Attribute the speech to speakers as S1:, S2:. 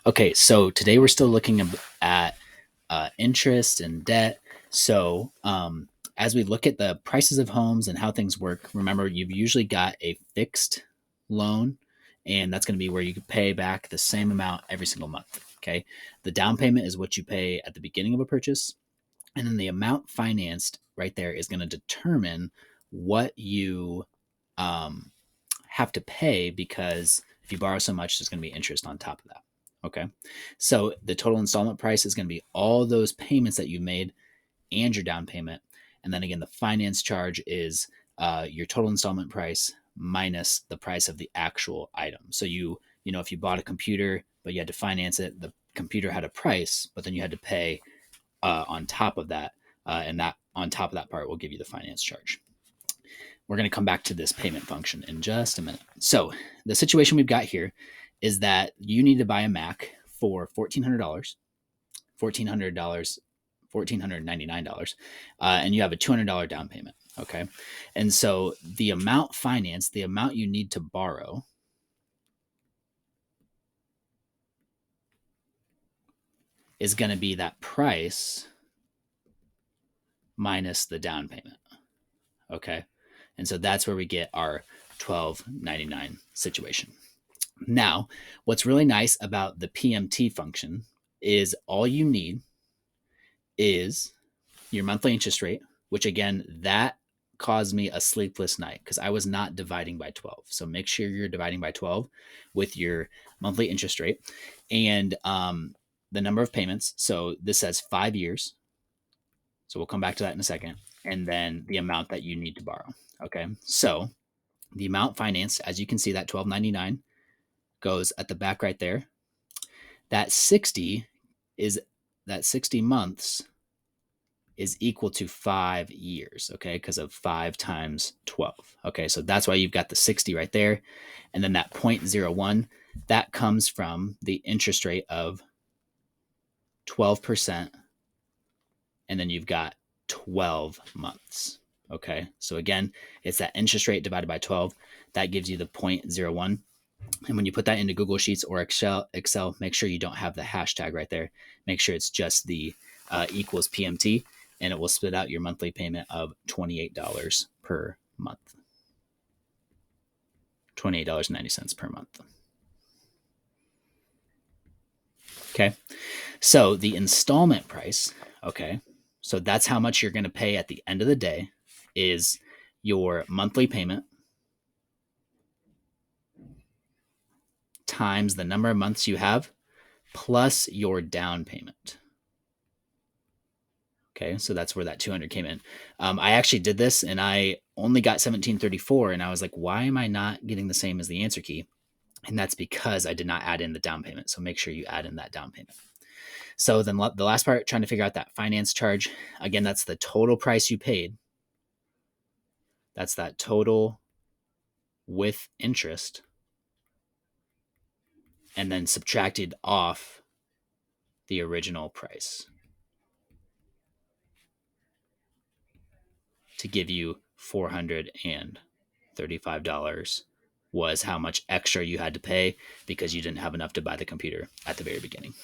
S1: Okay, so today we're still looking at interest and debt. So, as we look at the prices of homes and how things work, remember you've usually got a fixed loan, and that's going to be where you can pay back the same amount every single month. Okay, the down payment is what you pay at the beginning of a purchase, and then the amount financed right there is going to determine what you um, have to pay, because if you borrow so much, there's going to be interest on top of that. Okay. So the total installment price is going to be all those payments that you made and your down payment. And then again, the finance charge is your total installment price minus the price of the actual item. So if you bought a computer, but you had to finance it, the computer had a price, but then you had to pay on top of that. And that on top of that part will give you the finance charge. We're going to come back to this payment function in just a minute. So the situation we've got here is that you need to buy a Mac for $1,400, $1,499, and you have a $200 down payment. Okay. And so the amount financed, the amount you need to borrow, is going to be that price minus the down payment. Okay. And so that's where we get our $1,299 situation. Now, what's really nice about the PMT function is all you need is your monthly interest rate, which again, that caused me a sleepless night because I was not dividing by 12. So make sure you're dividing by 12 with your monthly interest rate, and the number of payments. So this says 5 years. So we'll come back to that in a second. And then the amount that you need to borrow. Okay. So the amount financed, as you can see, that $1,299 goes at the back right there. That 60 months is equal to 5 years, okay, because of 5 times 12. Okay, so that's why you've got the 60 right there. And then that 0.01, that comes from the interest rate of 12%. And then you've got 12 months. Okay, so again, it's that interest rate divided by 12. That gives you the 0.01. And when you put that into Google Sheets or Excel, make sure you don't have the hashtag right there. Make sure it's just the equals PMT, and it will spit out your monthly payment of $28 per month. $28.90 per month. Okay. So the installment price, okay, so that's how much you're going to pay at the end of the day, is your monthly payment times the number of months you have plus your down payment. Okay, so that's where that 200 came in. I actually did this and I only got 1734, and I was like, why am I not getting the same as the answer key? And that's because I did not add in the down payment. So make sure you add in that down payment. So then the last part, trying to figure out that finance charge. Again, that's the total price you paid. That's that total with interest, and then subtracted off the original price to give you $435 was how much extra you had to pay because you didn't have enough to buy the computer at the very beginning.